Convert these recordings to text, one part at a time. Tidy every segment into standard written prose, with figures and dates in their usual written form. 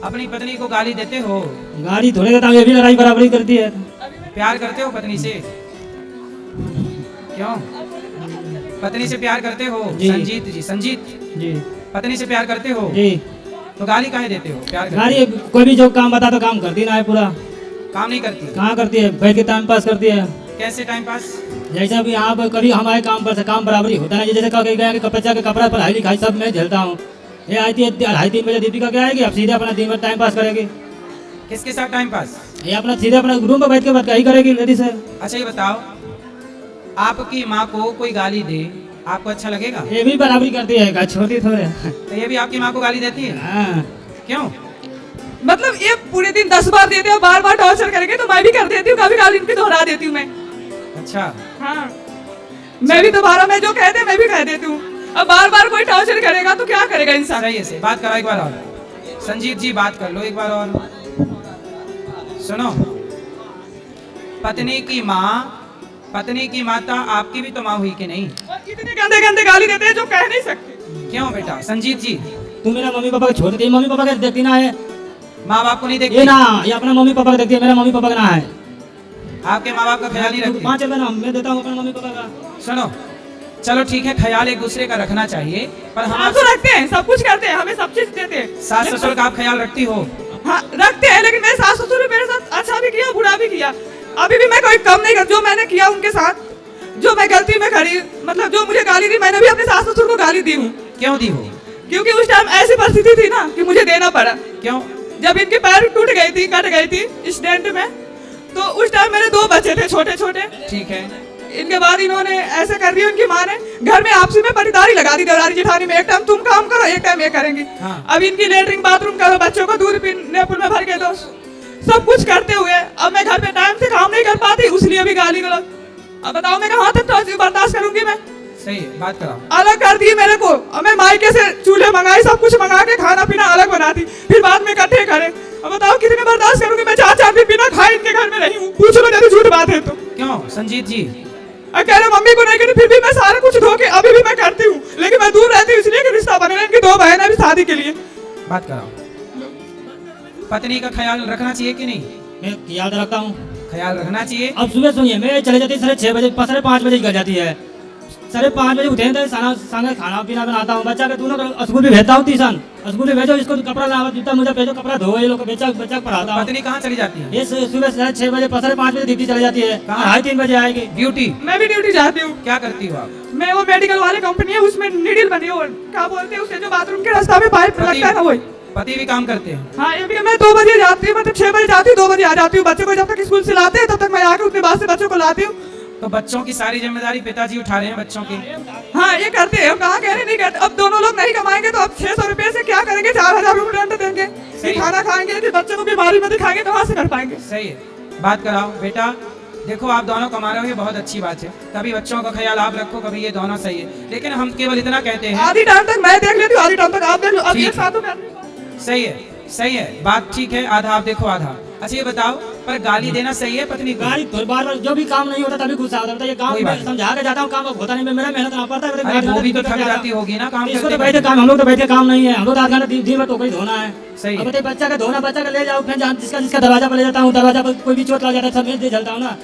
अपनी पत्नी को गाली देते हो? गाली थोड़े देता हूँ, ये भी लड़ाई बराबरी करती है। प्यार करते हो पत्नी से? क्यों पत्नी से प्यार करते हो? जी। संजीत जी पत्नी से प्यार करते हो? जी। तो गाली काहे देते हो? प्यार करते गाली कोई भी जो काम बता तो काम करती ना है पूरा। हो? काम नहीं करती? कहाँ करती है, बैठ के टाइम पास करती है। कैसे टाइम पास? जैसा भी यहाँ पर कभी हमारे काम पर से काम बराबरी होता है, जैसे कह गया कि बच्चा के कपड़ा पढ़ाई लिखाई सब मैं झेलता हूँ। ये आई थी 2:30-3 बजे दीपिका क्या आएगी, अब सीधे अपना दिन भर टाइम पास करेगी। किसके साथ टाइम पास? ये अपना सीधे अपना रूम पर बैठ के बात यही करेगी लेडी से। अच्छा ये बताओ, आपकी माँ को कोई गाली दे आपको अच्छा लगेगा? ये भी बराबरी करती है, छोटी थोड़े। तो ये भी आपकी माँ को गाली देती है? हाँ। क्यों? मतलब ये पूरे दिन 10 बार देते हैं, बार बार टॉर्चर करेंगे तो मैं भी कर देती हूँ, कभी कभी इनकी दोहरा देती हूँ मैं। अच्छा हाँ, मैं भी दोबारा मैं जो कहते हैं मैं भी कह देती हूँ। अब बार बार कोई टॉर्चर करेगा तो क्या करेगा इंसान। सही है, सही बात करो एक बार और। संजीत जी बात कर लो एक बार और। सुनो, पत्नी की माता आपकी भी तो माँ हुई कि नहीं? इतने गंदे गंदे गाली देते हैं जो कह नहीं सकते। क्यों बेटा? संजीत जी तू मेरा मम्मी पापा को छोड़ दे, मम्मी पापा का देखती ना है। माँ बाप को नहीं ये देखती? ना, ये अपना मम्मी पापा का देखती है, मेरा मम्मी पापा का ना है। आपके माँ बाप का ख्याल नहीं रखती? 5 रुपए ना मैं देता हूँ अपने मम्मी पापा का। सुनो, चलो ठीक है, ख्याल एक दूसरे का रखना चाहिए, पर हम हम तो रखते हैं, सब कुछ करते हैं, हमें सब चीज देते हैं। सास ससुर का आप ख्याल रखती हो? हाँ रखते हैं, लेकिन मेरे सास ससुर ने मेरे साथ अच्छा भी किया बुरा भी किया। अभी भी मैं कोई कम नहीं कर, जो मैंने किया उनके साथ, जो मैं गलती में खड़ी, मतलब जो मुझे गाली दी मैंने भी अपने सास ससुर को गाली दी हूँ। क्यों दी हो? क्योंकि उस टाइम ऐसी परिस्थिति थी ना कि मुझे देना पड़ा। क्यों? जब इनके पैर टूट गई थी, कट गई थी एक्सीडेंट में, तो उस टाइम मेरे 2 बच्चे थे छोटे छोटे। ठीक है। इनके बाद इन्होंने ऐसे कर दिया, उनकी माँ ने घर में आपसी में पटीदारी लगा दी दरारी जेठानी में, एक टाइम तुम काम करो एक टाइम ये करेंगी। हाँ। अब इनकी लेटरिन बाथरूम करो, बच्चों को दूध पीने पुल में भर के दो, सब कुछ करते हुए अब मैं घर पे टाइम से काम नहीं कर पाती, उसलिए भी गाली गलौज। अब बताओ मैं कहाँ तक बर्दाश्त करूंगी मैं। सही है, बात कराओ। अलग कर दिए मेरे को, अब मैं मायके से चूल्हे मंगाई, सब कुछ मंगा के खाना पीना अलग बनाती, फिर बाद में इकट्ठे करे। अब बताओ कितने बर्दाश्त करूंगी मैं, 4-4 दिन बिना खाए इनके घर में रही हूँ। पूछ लो यदि झूठ बात है तो। क्यों संजीत जी? कह रहे मम्मी को नहीं करती, फिर भी मैं सारा कुछ धो के अभी भी मैं करती हूँ, लेकिन मैं दूर रहती हूँ इसलिए कि रिश्ता बने। इनकी 2 बहन भी शादी के लिए। बात कराओ। पत्नी का ख्याल रखना चाहिए कि नहीं? मैं याद रखता हूँ। ख्याल रखना चाहिए। अब सुबह सुनिए, मैं चले जाती 6:30 बजे, 5:30 बजे निकल जाती है। 5:30 बजे उठे तो संगे खाना पीना बनाता हूँ, बच्चा के दोनों को स्कूल भी भेजता हूँ, ट्यूशन स्कूल भी भेजो, इसको कपड़ा लावा, जूता मुझे भेजो, कपड़ा धो, ये लोग बच्चा पढ़ाता हूँ। पत्नी कहाँ चली जाती है? ये सुबह 6 बजे 5:30 बजे ड्यूटी चली जाती है, 2:30-3 बजे आएगी। ड्यूटी? मैं भी ड्यूटी जाती हूँ। क्या करती हो आप? मैं वो मेडिकल वाले कंपनी है उसमें नीडल बनी हो, क्या बोलते हैं उसे, जो बाथरूम के रास्ता में पाइप लगता है ना वही। पति भी काम करते हैं? हाँ, ये भी मैं 2 बजे जाती हूँ, मतलब 6 बजे जाती हूँ, 2 बजे आ जाती हूँ। बच्चे को जब तक स्कूल से लाते हैं तब तक मैं आके उतने बाद से बच्चों को लाती हूँ। तो बच्चों की सारी जिम्मेदारी पिताजी उठा रहे हैं बच्चों की? हाँ ये करते हैं, हम कहाँ कह रहे नहीं करते। अब दोनों लोग नहीं कमाएंगे तो अब 600 रुपए से क्या करेंगे, 4000 रुपए रेंट देंगे, फिर खाना खाएंगे, फिर बच्चों को बीमारी में दिखाएंगे, कहाँ से कर पाएंगे। सही है, बात कराओ। बेटा देखो, आप दोनों कमा रहे हो, ये बहुत अच्छी बात है। कभी बच्चों का ख्याल आप रखो, कभी ये दोनों सही है, लेकिन हम केवल इतना कहते हैं। आधी टाइम तक मैं देख लेती हूँ, आधी टाइम तक आप देख लो, अब ठीक एक साथ तो मैं। सही है, सही है, बात ठीक है, आधा आप देखो आधा। अच्छा ये बताओ, पर गाली देना सही है पत्नी को? गाड़ी तो बार जो भी काम नहीं होता तभी गुस्सा आता है। ये काम कोई बात मैं समझा के जाता हूँ, काम होता नहीं, मेरा मेहनत ना पड़ता है। अरे वो भी तो थक जाती होगी ना काम इसको तो करते बैठे काम, हम लोग तो बैठे काम नहीं है, हम लोग 8 घंटा दिन में तो कोई धोना है। सही है। अब बताइए, बच्चा का धोना, बच्चा का ले जाओ, फिर जिसका दरवाजा पर ले जाता हूँ, दरवाजा पर कोई भी चोट लग जाता है, सब मैं दे चलता हूँ ना।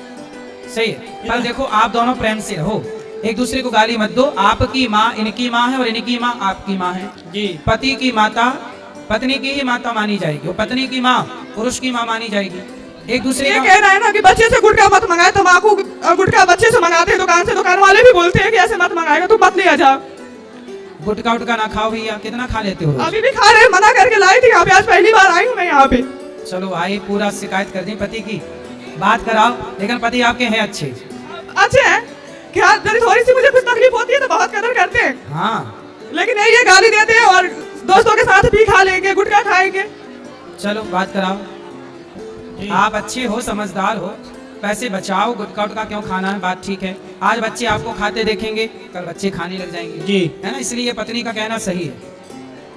सही है, पर देखो आप दोनों प्रेम से रहो, एक दूसरे को गाली मत दो। आपकी माँ इनकी माँ है और इनकी माँ आपकी माँ है जी। पति की माता पत्नी की ही माता मानी जाएगी, और पत्नी की माँ पुरुष की माँ मानी जाएगी। एक दूसरे ये का कह रहा है ना कि बच्चे से गुटखा मत मंगाए, तम्बाकू गुटखा बच्चे से मंगाते हैं दुकान से, दुकान वाले भी बोलते हैं कि ऐसे मत मंगाएगा, तुम मत ले आ जाओ। गुटखा उटका ना खाओ भैया, कितना खा लेते हो रोज? अभी भी खा रहे, मना करके लाई थी यहाँ पे, आज पहली बार आई हूँ मैं यहाँ पे। चलो आई, पूरा शिकायत कर दी पति की, बात कराओ। लेकिन पति आपके हैं अच्छे? अच्छे हैं क्या, थोड़ी सी मुझे कुछ तकलीफ होती है तो बहुत कदर करते हैं, हाँ। लेकिन ये गाली देते हैं और दोस्तों के साथ भी खा लेंगे, गुटखा खाएंगे। चलो बात कराओ। आप अच्छे हो, समझदार हो, पैसे बचाओ, गुटखा उटका क्यों खाना है, बात ठीक है। आज बच्चे आपको खाते देखेंगे, कल बच्चे खाने लग जाएंगे जी। है ना, इसलिए पत्नी का कहना सही है,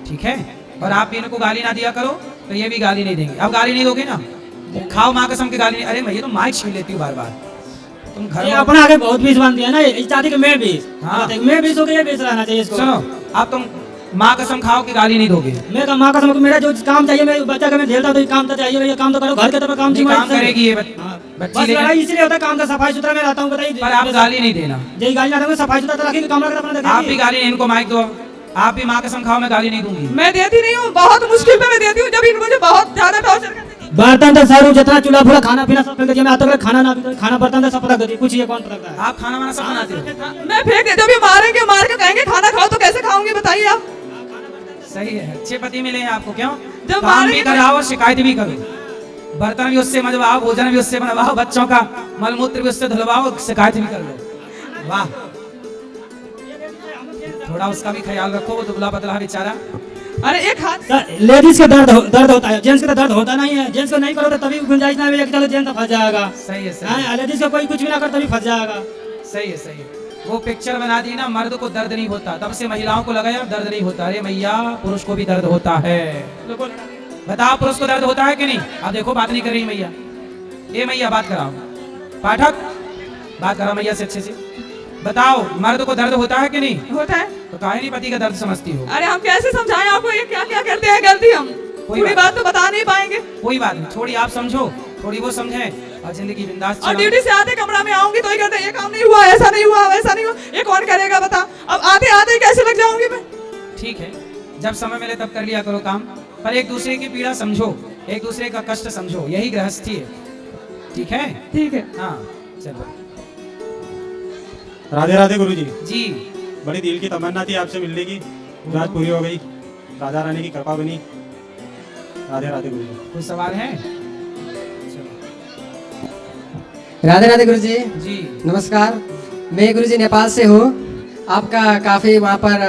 ठीक है। और आप इनको गाली ना दिया करो तो ये भी गाली नहीं देंगे। अब गाली नहीं दोगे ना, खाओ माँ कसम की गाली नहीं। अरे मैं ये तो माइक छीन लेती हूँ बार बार, तुम घर ये में अपना आगे बहुत बीस बांधती है ना, ये चाहती कि मैं बीस, हाँ। मैं बीस हो गया, बीस रहना चाहिए इसको। सुनो, अब तुम माँ कसम खाओ कि गाली नहीं दोगे। मैं का माँ कसम मेरा जो काम चाहिए मैं बच्चा का मैं झेलता हूँ तो ये काम तो चाहिए भैया, काम तो करो, घर के तो काम नहीं, चाहिए। काम करेगी ये बच्ची बस लड़ाई लेकिन, इसलिए होता है, काम का सफाई सुथरा में रहता हूँ, बताइए। पर आप गाली नहीं देना। यही गाली ना दूंगा, सफाई सुथरा तो रखेंगे, काम रखना अपना आप भी देखेंगे। गाली नहीं, इनको माइक दो। आप भी माँ कसम खाओ मैं गाली नहीं दूंगी। मैं देती नहीं हूँ, बहुत मुश्किल पे मैं देती हूँ, जब इन मुझे बहुत ज्यादा टॉर्चर करते हैं। बर्तन तो सारू जितना चूल्हा फूला खाना पीना सब फेंक दिया, मैं आज तक खाना ना खाना बर्तन तो सब पटक देती, कुछ ये कौन पटकता है। आप खाना वाना सब बनाते हो? मैं फेंक दे, जब ये मारेंगे, मार के कहेंगे खाना खाओ तो कैसे खाओगे बताइए आप। सही है, अच्छे पति मिले हैं आपको। क्यों? जब काम भी मारेंगे कराओ और शिकायत भी करो, बर्तन भी उससे मजवाओ, भोजन भी उससे बनवाओ, बच्चों का मलमूत्र भी उससे धुलवाओ, शिकायत भी कर लो। वाह, थोड़ा उसका भी ख्याल रखो, वो दुबला पतला बेचारा। अरे एक हाथ लेडीज का दर्द होता है, जेंट्स का दर्द होता नहीं है। जेंट्स को नहीं करो तो तभी गुंजाइश ना है कि चलो जेंट्स फंस जाएगा। सही है, सही है, हाँ, लेडीज का कोई कुछ भी ना कर तभी फंस जाएगा। सही है, सही है। वो पिक्चर बना दी ना, मर्द को दर्द नहीं होता, तब से महिलाओं को लगा यार दर्द नहीं होता। अरे मैया, पुरुष को भी दर्द होता है। बताओ पुरुष को दर्द होता है कि नहीं? अब देखो बात नहीं कर रही मैया। ये मैया बात कराओ, पाठक बात कराओ मैया से अच्छे से। बताओ मर्द को दर्द होता है कि नहीं होता है। तो काहे नहीं पति का दर्द समझती हो? अरे हम कैसे समझाएं आपको, ये क्या क्या करते हैं गलती, हम पूरी बात तो बता नहीं पाएंगे। कोई बात नहीं, थोड़ी आप समझो, थोड़ी वो समझे और जिंदगी बिंदास और चलाओ। ड्यूटी से आते कमरा में आऊंगी तो ही कहते हैं ये काम नहीं हुआ, ऐसा नहीं हुआ, वैसा नहीं हुआ, ये कौन करेगा बता। अब आते आते ही कैसे लग जाऊंगी मैं। ठीक है, जब समय मिले तब कर लिया करो काम, पर एक दूसरे की पीड़ा समझो, एक दूसरे का कष्ट समझो, यही गृहस्थी है। ठीक है? ठीक है। हाँ चलो। राधे राधे गुरुजी। जी बड़ी दिल की तमन्ना थी आपसे मिलने की, जो आज पूरी हो गई। राधा रानी की कृपा बनी। राधे राधे गुरुजी। कोई सवाल है? राधे राधे गुरुजी। जी नमस्कार, मैं गुरुजी नेपाल से हूँ। आपका काफ़ी वहाँ पर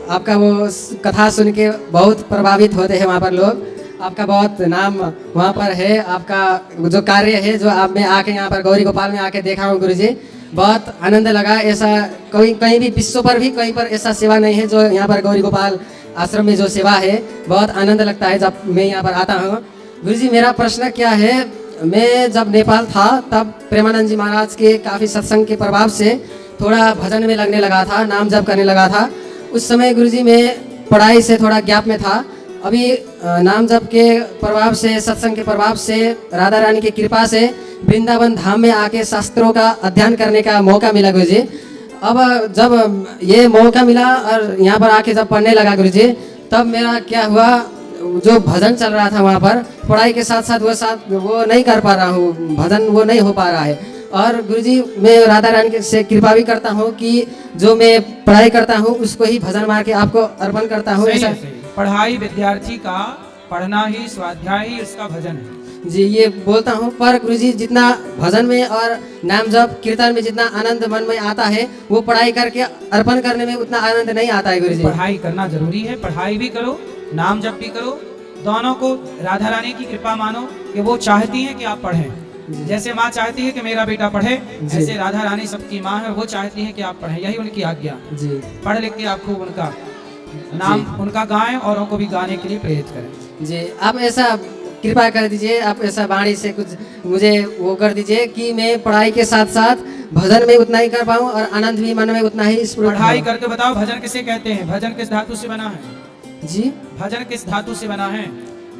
आपका वो कथा सुन के बहुत प्रभावित होते हैं वहाँ पर लोग। आपका बहुत नाम वहाँ पर है, आपका जो कार्य है, जो आप मैं आके यहाँ पर गौरी गोपाल में आके देखा हूँ गुरुजी, बहुत आनंद लगा। ऐसा कोई कहीं भी विश्व पर भी कहीं पर ऐसा सेवा नहीं है जो यहाँ पर गौरी गोपाल आश्रम में जो सेवा है, बहुत आनंद लगता है जब मैं यहाँ पर आता हूँ। गुरुजी मेरा प्रश्न क्या है, मैं जब नेपाल था तब प्रेमानंद जी महाराज के काफ़ी सत्संग के प्रभाव से थोड़ा भजन में लगने लगा था, नाम जप करने लगा था। उस समय गुरुजी मैं पढ़ाई से थोड़ा गैप में था। अभी नाम जप के प्रभाव से, सत्संग के प्रभाव से, राधा रानी की कृपा से वृंदावन धाम में आके शास्त्रों का अध्ययन करने का मौका मिला गुरुजी। अब जब ये मौका मिला और यहाँ पर आके जब पढ़ने लगा गुरुजी, तब मेरा क्या हुआ, जो भजन चल रहा था वहाँ पर, पढ़ाई के साथ साथ वो नहीं कर पा रहा हूँ, भजन वो नहीं हो पा रहा है। और गुरुजी मैं राधा रानी से कृपा भी करता हूँ कि जो मैं पढ़ाई करता हूँ उसको ही भजन मार के आपको अर्पण करता हूँ। सही ऐसा है, सही है। पढ़ाई विद्यार्थी का पढ़ना ही, स्वाध्याय ही उसका भजन है। जी ये बोलता हूँ। पर गुरुजी जितना भजन में और नाम जप कीर्तन में जितना आनंद मन में आता है, वो पढ़ाई करके अर्पण करने में उतना आनंद नहीं आता है गुरुजी। पढ़ाई करना जरूरी है, पढ़ाई भी करो, नाम जप भी करो, दोनों को राधा रानी की कृपा मानो कि वो चाहती हैं कि आप पढ़ें। जैसे माँ चाहती है कि मेरा बेटा पढ़े, ऐसे राधा रानी सबकी माँ है, वो चाहती है कि आप पढ़ें, यही उनकी आज्ञा। जी पढ़ लिख के आप खूब उनका नाम उनका गाएं, औरों को भी गाने के लिए प्रेरित करें। जी आप ऐसा कृपा कर दीजिए, आप ऐसा वाणी से कुछ मुझे वो कर दीजिए कि मैं पढ़ाई के साथ साथ भजन में उतना ही कर पाऊँ और आनंद भी मन में उतना ही स्फुरित पढ़ाई हो। करके बताओ भजन किसे कहते हैं? भजन किस धातु से बना है? जी भजन किस धातु से बना है?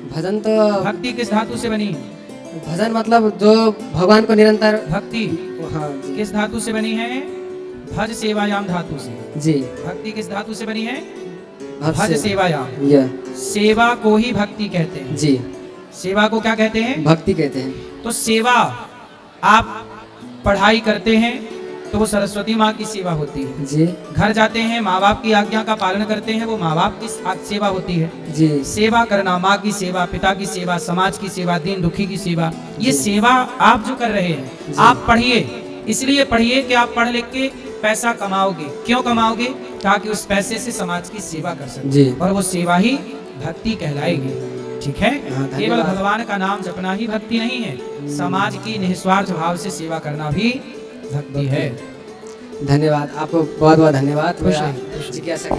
भजन तो भक्ति किस धातु से बनी है? भजन मतलब जो भगवान को निरंतर। भक्ति हाँ जी किस धातु से बनी है? भज सेवायाम धातु से। जी भक्ति किस धातु से बनी है? भज भज से- सेवायाम। यह सेवा को ही भक्ति कहते हैं। जी सेवा को क्या कहते हैं? भक्ति कहते हैं। तो सेवा, आप पढ़ाई करते हैं तो वो सरस्वती माँ की सेवा होती है। जी घर जाते हैं, माँ बाप की आज्ञा का पालन करते हैं, वो माँ बाप की सेवा होती है। जी सेवा करना, माँ की सेवा, पिता की सेवा, समाज की सेवा, दीन दुखी की सेवा, ये सेवा आप जो कर रहे हैं। आप पढ़िए, इसलिए पढ़िए कि आप पढ़ लिख के पैसा कमाओगे। क्यों कमाओगे? ताकि उस पैसे से समाज की सेवा कर सके, जी। और वो सेवा ही भक्ति कहलाएगी। ठीक है? हाँ, केवल धन्यवाद। भगवान का नाम जपना ही भक्ति नहीं है, समाज की निस्वार्थ भाव से सेवा करना भी भक्ति है। धन्यवाद, आपको बहुत बहुत धन्यवाद। खुश मेरा रहिए, खुश रहिए। जिज्ञासा